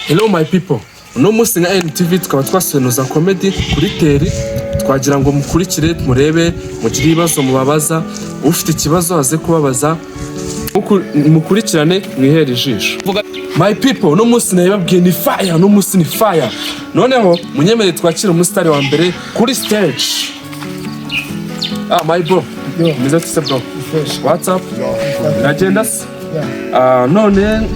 Hello my people. Uno munsi nka NTV tukaba twasonuza comedy kuri teri, twagira ngo mukurikire murebe mugire ibibazo mubabaza, ufite ikibazo aze kubabaza mukurikirane mwihere ijisho. My people, uno munsi nababwiye ni fire, uno munsi ni fire. Noneho munyemere twakira umusitari wa mbere kuri stage. My bro. Mwiza tuse bro. What's up? Agenda se? None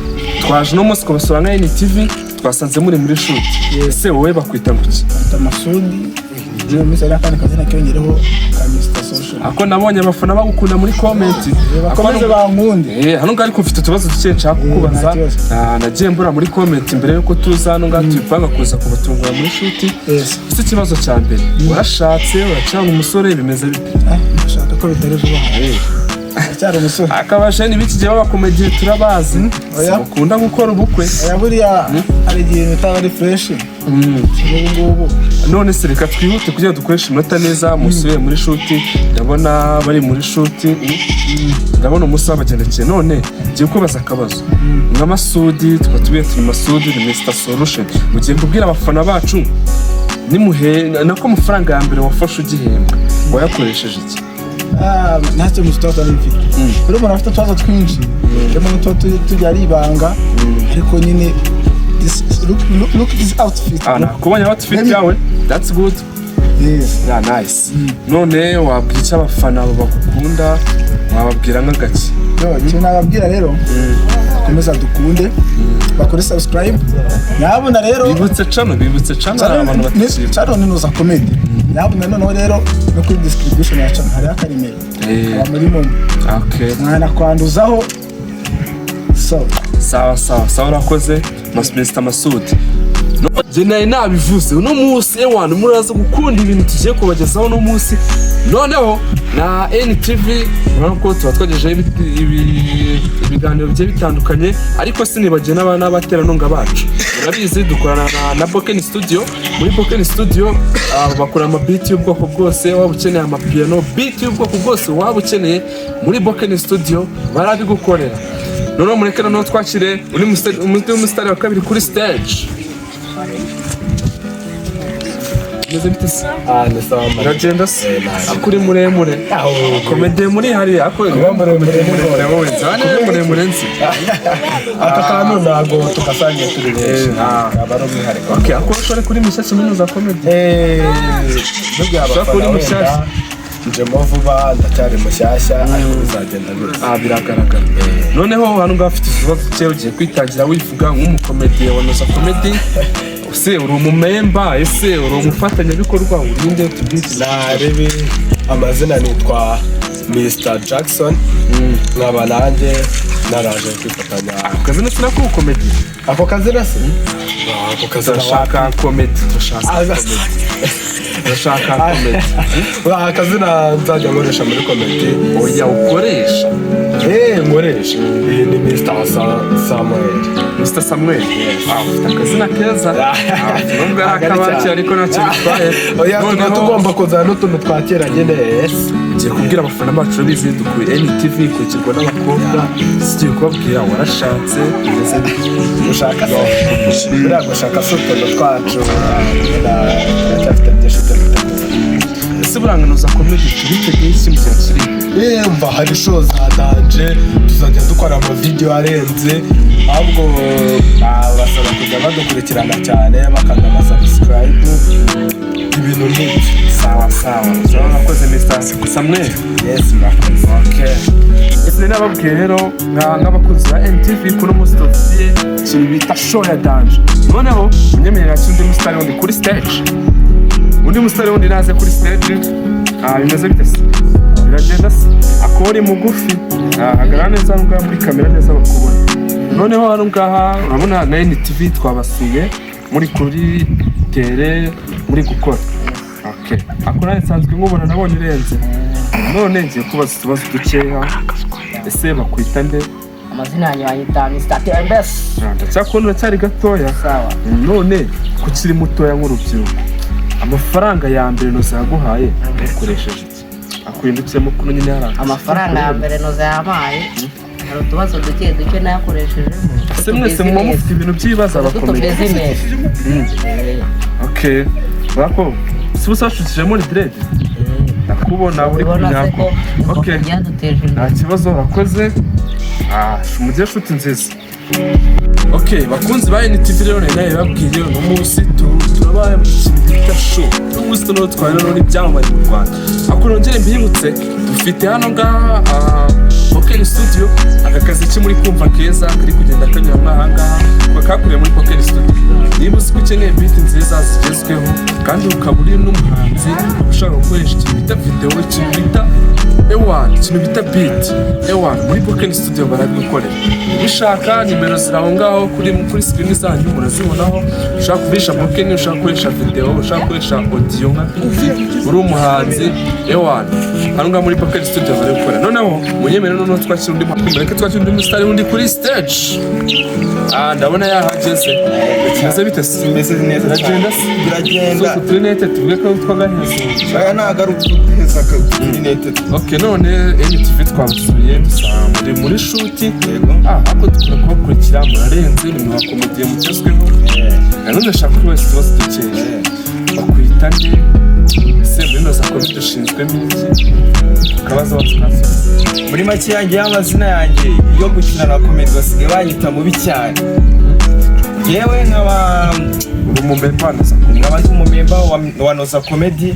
twaje no munsi kubasura nka NTV, twasanze muri shoot. Ese wowe bakwita nguki? Masudi. Ndio misala kandi kazina kyongereho ka Mr Social. Ako nabonye abafana bagukunda muri comment. Bakomeze bankunde. Hano ngari ko mfite utubazo duke nshaka kukubaza. Nagiye mbura muri comment mbere yuko tuza hano ngaho tupanga kuza kubatungura muri shoot. Ese ikibazo cya mbere, urashatse uracanga umusore bimeze bite? Ndashaka ko bitari vuba. Cyari umusore. Akabashe n'ibiki gihe bakomediye turabazi. Bakunda gukora ubukwe. Buriya ari igihe bitaba fresh. Ngubu none se reka twihute kugira dukoreshe iminota neza musubiye muri shoot. Ndabona bari muri shoot. Ndabona umusaba bagendekeye. None ngiye kubaza akabazo. Nka Masudi twatubiye turi Masudi ni Mr Solution. Ugiye kubwira abafana bacu nimuhe nako amafaranga ya mbere wafashe ugihembwa wayakoresheje iki? Ntacyo mustota n'ifite. Rero umuntu afite twaza twinshi. Rero tujya ari ibanga ariko nyine look this outfit. Kubanya outfit yawe, that's good. Yes. Yeah, nice. None wabwica abafana bagukunda, wababwira nk'agaki? Cyo nababwira rero komeza dukunde, bakore subscribe. Nyabona rero bibutse channel abantu batishimye. Channel ni Noza Comedy. Nyabona noneho rero no kuri description ya channel hari akarimero. Abamurimo. Okay. Mwana kwanduzaho. Sawa urakoze Mr Masudi. Je naye nabivuze uno munsi ewana muraza gukunda ibintu tugiye kubagezaho no munsi. Noneho na NTV urako twagejeje ibiganiro bigiye bitandukanye ariko sinibagiye n'abana bateranonga bacu. Urabizi dukorana na Boken Studio. Muri Boken Studio bakora ama beat y'ubwoko bwose, waba ukeneye ama piano beat y'ubwoko bwose waba ukeneye muri Boken Studio barabigukorera. Noneho mureke noneho twakire umusitari wa kabiri kuri stage. Meze bitse. Ni sawa. Agenda se. Akuri muremure. Komede muri hari akore muremure nzi. Aka kantu nago tukasangiye turi benshi. Abarozi hari. Okay, akora kuri Mishyashya Minuza Comedy. Kuri Mishyashya. Njemo vuba ndacyari mushyashya ariko bizagenda neza. Biragaragara. Noneho hano ngafite ikibazo cyewe ugiye kwitangira wivuga nk'umukomediye wa Noza Comedy. Ese uri umumemba, ese uri umufatanyabikorwa urinde tubwite? Narebe amazina nitwa Mr Jackson. Nkaba nanjye naraje kwifatanya. Akazina sinako comedy. Ako kazina se? Ako kazina shaka comedy. Turashaka comedy. Akazina nzajya nkoresha muri comedy. Oya ukoresha. Nkoresha. Ni Mr Samuel. Mr Samuel. Akazina keza. Nubwo akabaki ariko ntacyo bitwaye. Oya tugomba kuzana n'utuntu twakeranye neza. Ngiye kubwira abafana bacu bizi dukuye NTV kurikirwa n'abakobwa. Sigiye kubabwira warashatse ndetse ushaka se. Buriya gushaka sotono twacu cyafite byinshi ese buranga Noza Comedy turitegeye iki mu cyakiri? Mva hari shows hadanje tuzajya dukora ama video arenze ahubwo basaba kujya badukurikirana cyane bakanda ama subscribe ibintu nk'ibyo. Sawa urakoze Mr Samuel. Yes murakoze. Okay. Ese nababwiye rero nk'abakunzi ba NTV kuno munsi tugiye ikintu bita show ya danje. Noneho munyemerera cyundi musitari wundi kuri stage. Undi musitari wundi naze kuri stage. Bimeze bite se? Biragenda se? Akori mugufi. Agarana neza ngaha muri kamera neza bakubona. Noneho hano ngaha urabona na NTV twabasuye muri kuri tele muri gukora. Okay. Akora nsanzwe nkubona nabonye urenze. None ngiye kubaza utubazo dukeya. Ese bakwita nde? Amazina yanjye bayita Mr Tembes. Ndacyakunda cyari gatoya. Sawa. None kukiri mutoya nk'urubyiruko. Amafaranga ya mbere Noza yaguhaye ukoresheje iki? Akwindukiyemo kuno nyine hari amafaranga ya mbere Noza yampaye. Hari utubazo duke nayakoreshejemo. se mwese muba mufite ibintu by'ibibazo abakomeye. Okay. Bako, si usashukije muri dread? Nakubona uri kunyako. Okay. Nta kibazo urakoze. Umujye shuti nziza. Okay, bakunzi ba NTV rero nayo babwiye no munsi turabaye mu kintu bita show. Umunsi no twari no byamamaye mu Rwanda. Akurongere mbibutse dufite hano ngaha Poken Studio, aka kazi ki muri kumva keza kari kugenda kanyura mahanga bakakuriye muri Poken Studio. Niba uzi ko ukeneye beat nziza zigezweho kandi ukaba uri n'umuhanzi ushaka gukoresha ikintu bita video, ikintu bita ikintu bita beat muri Poken Studio barabigukorera. Bishaka nimero ziraho ngaho kuri screen zanyu murazibonaho. Ushaka kuvisha Poken, ushaka gukoresha video, ushaka gukoresha audio nka beat, uri umuhanzi hano ngaho muri Poken Studio barabigukorera. Noneho munyemere no twakira undi mureke twakira undi mustar undi kuri stage. Ndabona yahageze. Kimeze bite? Simeze neza. Biragenda. So trinete tuvuge ko twagaheze. Aya nagaruka guheza ka trinete. Okay, none NTV twabasuye muri muri shoot. Yego. Ako tukora kubakurikira murarenze ni mu bakomediye mugezweho. None ndashaka ko wese twose dukeje. Bakwitane. Se muri no zakomedi dushinzwe miki. Kabaza batukase. Muri make yanjye y'amazina yanjye yo gukina na comedy basigaye banyita mubi cyane. Yewe nkaba umumemba wa Noza Comedy.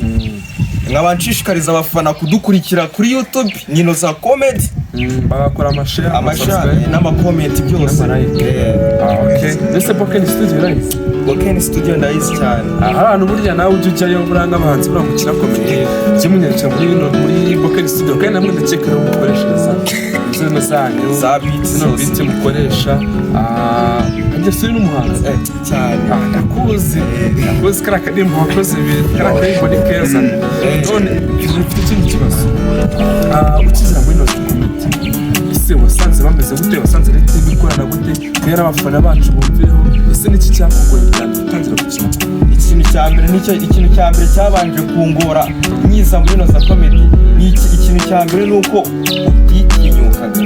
Nkaba nshishikariza abafana kudukurikira kuri YouTube ni Noza Comedy. Bagakora amashare n'ama-comment byose. Okay. Ndetse Poken Studio urayizi? Poken Studio ndayizi cyane. Ahantu burya nawe ujyayo buranga abahanzi burangukira comedy. Kimunyaca muri Poken Studio kandi namwe ndakeka mukoreshereza izo zanyu za beat mukoresha. Ndetse n'umuhanzi cyane. Ndakuzi kara kadimbo wakoze kara kadimbo ni keza. None ufite ikindi kibazo. Ukizira muri Noza Comedy. Ese wasanze bameze gute? Wasanze leta ibikorana gute? Rero abafana bacu bumvireho. Ese niki cyakugoye cyane utangira gukina? Ikintu cya mbere cyabanje kungora nyiza muri Noza Comedy. Ikintu cya mbere nuko utitinyukaga.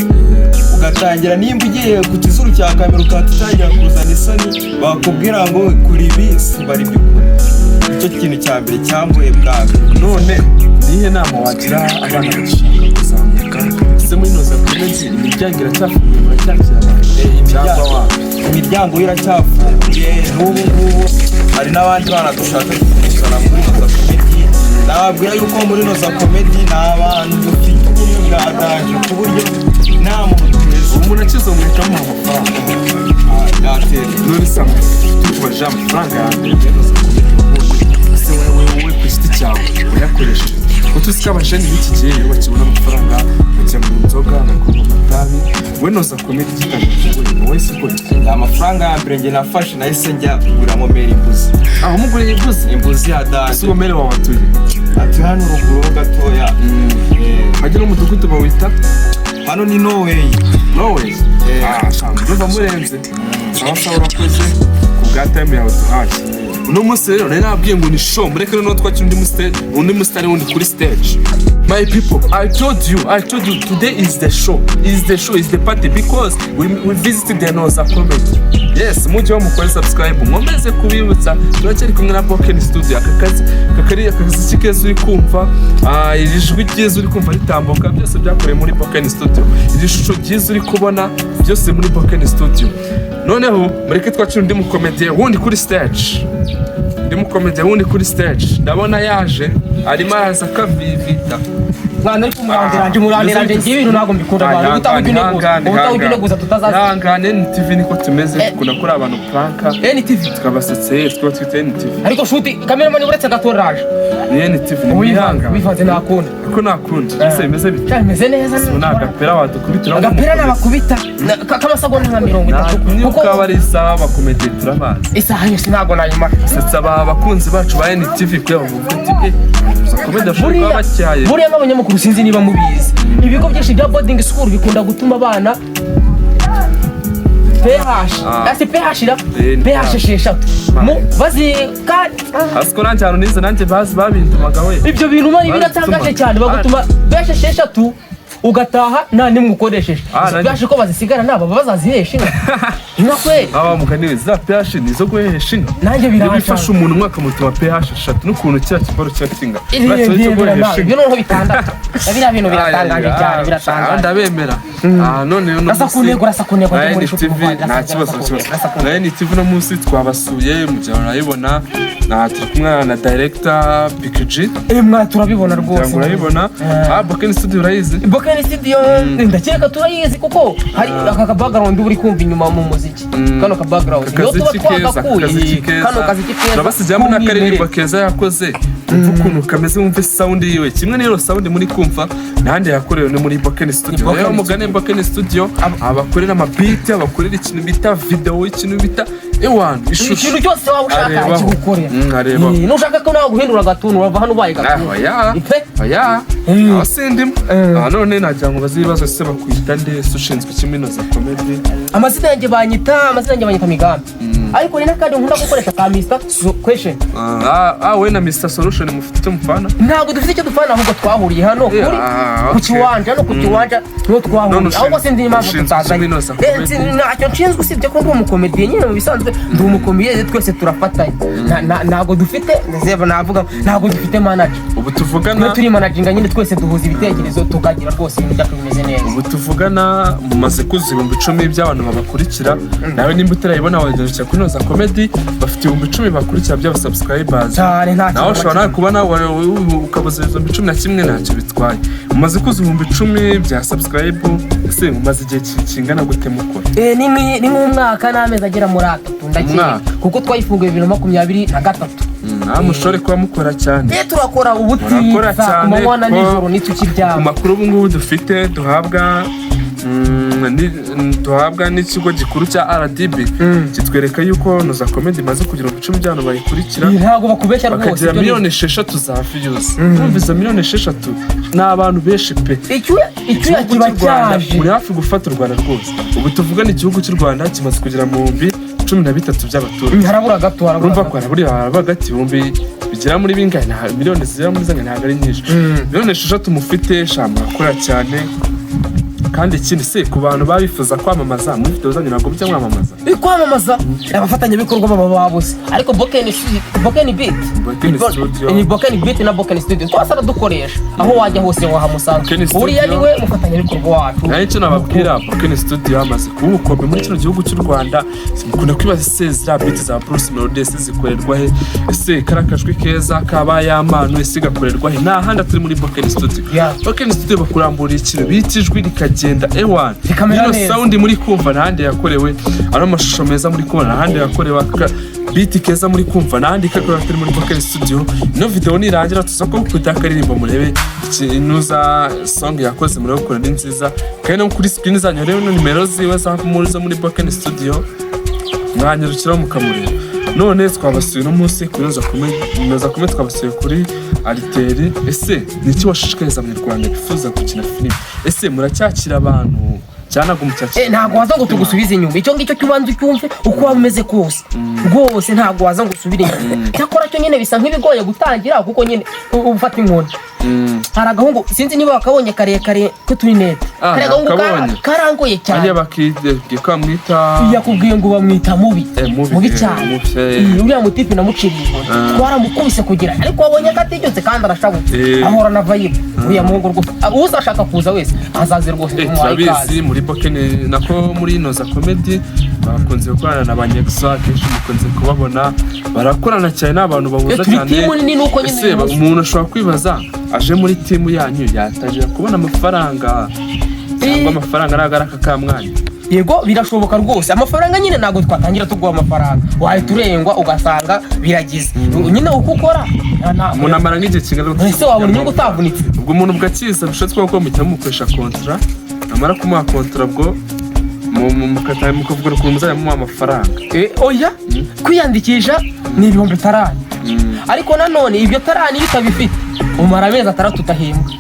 Ugatangira nimba ugiye ku kizuru cya kamera ukatangira kuzana isoni bakubwira ngo kuri ibi bari byukuri. Icyo kintu cya mbere cyambuye bwawe. None nihe nama wagira abana bashaka kuzamuka? Ese muri Noza Comedy imiryango iracyafunguye muracyakira abantu? Imiryango iracyafunguye n'ubu hari n'abandi bana dushaka gukurikirana muri Noza Comedy. Nababwira yuko muri Noza Comedy ni abantu dufite ubumwe bwa danje ku buryo nta muntu umuntu akiza umwekamo amafaranga. None sama tubaje amafaranga yanjye Noza Comedy. Ese wowe ku giti cyawe uyakoresheje utuzi abajeni b'iki gihe bakibona amafaranga bajya mu nzoga bakoma amatabi. We Noza Comedy gitangiye wowe siko amafaranga ya mbere nge nafashe nahise njya kuguramo meri imbuzi. Umugure imbuzi ya danje. Ese uwo meri wawe atuye? Ati hano ruguru gatoya. Hajya n'umudugudu bawita? Hano ni Norway. Ndumva murenze. Abasaba urakoze ku bwa time yawe duhaye. Uno munsi rero nari nabwiye ngo ni show mureke no twakira undi mustari wundi kuri stage. My people, I told you today is the show. Is the party because we visited the Noza Comedy. Yes, mujye mukore subscribe mwomeze kubibutsa turacyari kumwe na Poken Studio. Akazi keza uri kumva, iri jwi ryiza uri kumva ritambuka byose byakorewe muri Poken Studio. Iri shusho ryiza uri kubona byose muri Poken Studio. Noneho mureke twakira undi mukomediye wundi kuri stage. Ndabona yaje arimo araza akavivita. Mwana ariko murandiranje ibintu ntago mbikunda abantu utabugiye gusa tutazaza. Yangane NTV niko tumeze kuna kuri abantu pranka. NTV tukabasetse twitwa NTV. Ariko shuti cameraman uretse gatoraje. Ni NTV ni mwihanga. Wivanze nakunda. Ko nakunda. Ese imeze bite? Imeze neza. Nagapera wadukubitira. Agapera nabakubita. Kamasagonda nka 30. Kuko kabari isaha bakomediye turabazi. Isaha yose ntago nayima. Setsa abakunzi bacu ba NTV kwe bavuga ati komedi ashobora bacyaye. Buriya n'abanyamakuru sinzi niba mubizi. Ibigo byinshi bya boarding school bikunda gutuma abana PH esheshatu mu bazika asiko nanjye hano nize nanjye bazi babintumaga we ibyo bintu bari biratangaje cyane bagutuma PH esheshatu ugataha nta nimwe ukoresheje byashe ko bazisigara naba bazazihesha inka kwe mugani za pH nizo guhesha inka nanjye bifasha umuntu umwaka mutuma pH 3 n'ukuntu cya kibaro cya kinga ibyo noneho bitandatu biriya bintu biratangaje cyane biratangaje ndabemera none rasa kunego muri TV nta kibazo na NTV no munsi twabasuye mu gihe urayibona na turi kumwe na director BKG mwa turabibona rwose urayibona Boken Studio urayizi Boken Studio ndakeka turayizi kuko hari aka background uri kumva inyuma mu muziki kano ka background yo tuba twagakuye kano kazi keza turabasijyamo n'akaririmbo keza yakoze ukuntu kameze wumve sound yiwe kimwe n'iro sound muri kumva nande yakorewe no muri Boken Studio rero mugane Boken Studio abakorera amabeat abakorera ikintu bita video ikintu bita ishusho ikintu cyose waba ushaka kigukorera nushaka ko nawe guhindura gatuntu urava hano ubaye gatuntu oya asindimo none najya ngo bazibazo se bakwita ndese ushinzwe kiminoza comedy amazina yanjye banyita Migambi ariko ni nakandi nkunda gukoresha ka Mr Question we na Mr Solution mufite icyo mufana ntabwo dufite icyo dufana ahubwo twahuriye hano kuri ku kiwanja no twahuriye ahubwo sindi impamvu tutazanye ntacyo nshinzwe usibye ko ndi umukomediye nyine mu bisanzwe ndi umukomediye twese turafatanye ntabwo dufite navuga ntabwo dufite manager ubu tuvugana turi managinga nyine twese duhuza ibitekerezo tukagira rwose ibintu byacu bimeze neza ubu tuvugana mumaze kuzuza 10,000 by'abantu babakurikira nawe nimba utarayibona wagerukira kunoza comedy bafite 10,000 bakurikira by'aba subscribers nawe ushobora kubona ukabuza 11 ntacyo bitwaye mumaze kuzuza 10,000 bya subscribe ese mumaze igihe kingana gute mukora ni nk'umwaka n'amezi agera muri 3 ndakeka kuko twayifunguye 2023 mushore kuba mukora cyane turakora ubutitsa ku manywa na nijoro nitukiryama ku makuru ubu ngubu dufite duhabwa n'ikigo gikuru cya RDB kitwereka yuko Noza Comedy imaze kugira 10 by'abantu bayikurikira ntabwo bakubeshya rwose bakagira 6,000 za views numvise 6,000 ni abantu benshi pe icyo kiba cyaje muri hafi gufata u Rwanda rwose ubu tuvugana igihugu cy'u Rwanda kimaze kugira mu 13 by'abaturage harabura gato urumva ko harabura gati ibihumbi bigera muri bingahe na miliyoni zigera muri zanga ntabwo ari nyinshi miliyoni 6 mufite shamba akora cyane kandi ikindi se ku bantu babifuza kwamamaza muri video zanyu ntabwo bijya kwamamaza abafatanya bikorwa baba babuze ariko Boken Beat ni Boken Beat na Boken Studio twasara dukoresha aho wajya hose wahamusanga uriya niwe mufatanya bikorwa wacu icyo nababwira Boken Studio amaze kubukombe muri kino gihugu cy'u Rwanda simukunda kwibaza se zira beat za Bruce Melody zikorerwa he ese karakajwe keza kaba yamano ese gakorerwa he nta handi turi muri Boken Studio Boken Studio bakuramburiye ikintu bitijwe rikagenda ewan ino sound muri kumva nahandi yakorewe ari amashusho meza muri kubona nahandi yakorewe beat keza muri kumva nahandi kakora turi muri Boken Studio no video nirangira tuzako kutakaririmba murebe inuza song yakoze muri gukora ni nziza kandi no kuri screen zanyu rero no nimero ziwe za muri Boken Studio mwanyarukira mukamureba none twabasuye no munsi kunoza Comedy twabasuye kuri Aliteri ese niki washishikariza mu Rwanda bifuza gukina film ese muracyakira abantu cyane gumucyakira ntago waza ngo tugusubize inyuma icyo ngicyo cyubanza cyumve uko wameze kose rwose ntago waza ngo usubire inyuma cyakora cyo nyine bisa nk'ibigoye gutangira kuko nyine ufata inkoni hari agahungu sinzi niba bakabonye karekare ko turi net hari agahungu karangoye cyane ariya bakige kamwita yakubwiye ngo bamwita mubi cyane uriya mutipe namuciriye twaramukubise kugira ariko wabonye akatigeze kandi arashabutse ahora na vibe uriya muhungu rwose uzashaka kuza wese azaze rwose turabizi muri Boken nako muri Noza Comedy bakunze gukorana na Banyexwa kenshi mukunze kubabona barakorana cyane n'abantu bahuza cyane ese umuntu ashobora kwibaza aje muri timu yanyu yatangira kubona amafaranga cyangwa amafaranga aragaraka ka mwanya yego birashoboka rwose amafaranga nyine ntago twatangira tuguha amafaranga wahita urengwa ugasanga biragize nyine uko ukora umuntu amara nk'igihe kingana ese wabona inyungu utavunitse ubwo umuntu bwakiza bishoboka ko muhita mukoresha kontra amara kumuha kontra bwo mukavuga ukuntu muzajya mumuha amafaranga oya kwiyandikisha ni 500 ariko nanone ibyo tarani bitabifite umara amezi 3 utahembwa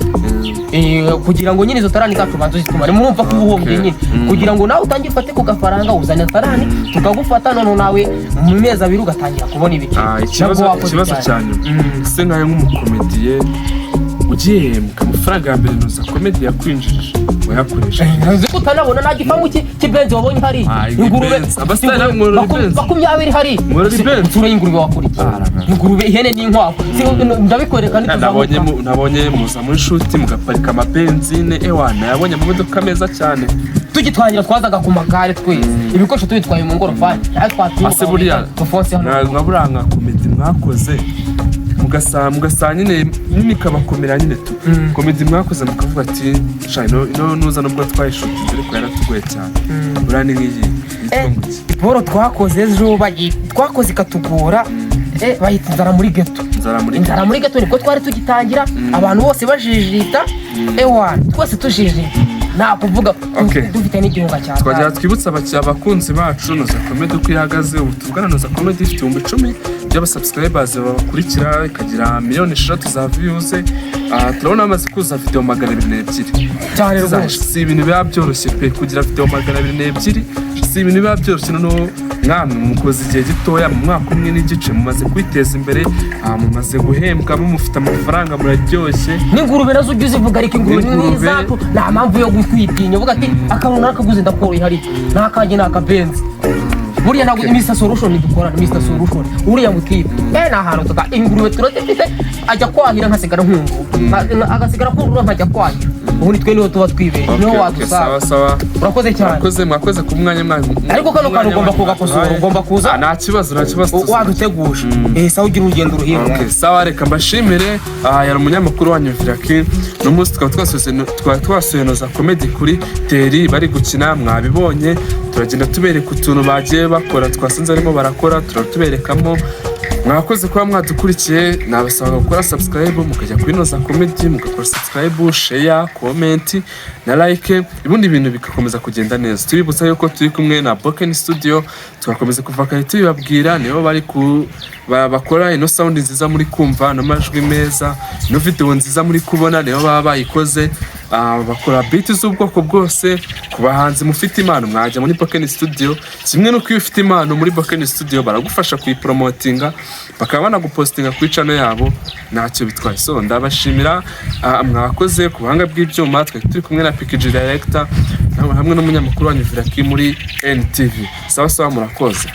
kugira ngo nyine izo tarani zacu banzo zitumare murumva ko ubuhombye nyine kugira ngo nawe utangiye ufate ku gafaranga uzana tarani tukagufata none nawe mu mezi 2 ugatangira kubona ibiki ikibazo cyane se nkaye nk'umukomediye ugihembwa amafaranga ya mbere Noza Comedy yakwinjirije wayakoresha nzi ko utanabona nta gipangu cy'ibenzi wabonye hari ingurube abasitari mworo Benz 20 hari insura y'ingurube wakurikiye ingurube ihene n'inkwavu ndabikwereka nabonye muza muri shuti mugaparika amabenzine ewana yabonye amamodoka meza cyane tugitwangira twazaga ku magare twese ibikoresho tubitwaye mu ngorofani ase buriya nkaburanga Comedy mwakoze mugasanga nyine nikabakomera nyine tu Comedy mwakoze mukavuga ati no nuza nubwo twayishutinze ariko yaratugoye cyane urani nk'iyi boro twakoze ejo twakoze ikatugora bayita inzara muri ghetto niko twari tugitangira abantu bose bajijita ewana twese tujijita nta kuvuga dufite n'igihunga cyane twagira twibutsa abakunzi bacu Noza Comedy uko ihagaze ubu tuvugana Noza Comedy ifite 10,000 by'abasubscribers bakurikira ikagira 3,000,000 za views turabona amaze kuza video 202 cyane rwose si ibintu biba byoroshye pe kugira video 202 si ibintu biba byoroshye no mwami mukoze igihe gitoya mu mwaka umwe n'igice mumaze kwiteza imbere mumaze guhembwa mufite amafaranga muraryoshye n'ingurube nazo ujye uzivuga ariko ingurube n'izacu nta mpamvu yo kwitinya uvuga ati akantu nakaguze ndakoroye hari nakaje nakabenzi buriya ntabwo Mr Solution dukora Mr Solution uriya mutipe na hano tuka ingurube turotefite ajya kwahira nkasigara nkungu agasigara kurura nkajya kwahira ubundi twe niho tuba twibere niho wadusaba sawa urakoze cyane mwakoze ku mwanya mwanyu ariko kano kantu ugomba kugakosora ugomba kuza nta kibazo waduteguje sawa ugira urugendo ruhire sawa reka mbashimire yari umunyamakuru wanyu Viraki n'umunsi twaba twasuye Noza Comedy kuri teri bari gukina mwabibonye turagenda tubereka utuntu bagiye bakora twasanze arimo barakora turatuberekamo mwakoze kuba mwadukurikiye nabasaba gukora subscribe mukajya kuri Noza Comedy mugakora subscribe share comment na like ibundi bintu bikakomeza kugenda neza tubibutsa yuko turi kumwe na Boken Studio tugakomeza kuva kare tubibabwira nibo bari bakora ino sound nziza muri kumva n'amajwi meza no video nziza muri kubona nibo baba bayikoze bakora beat z'ubwoko bwose ku bahanzi mufite impano mwajya muri Boken Studio kimwe no kwifite impano muri Boken Studio baragufasha kuyipromotinga bakaba banagupostinga kuri channel yabo ntacyo bitwaye so ndabashimira mwakoze ku buhanga bw'ibyuma turi kumwe na PKG Director hamwe n'umunyamakuru wanyu Viraki muri NTV sawa murakoze.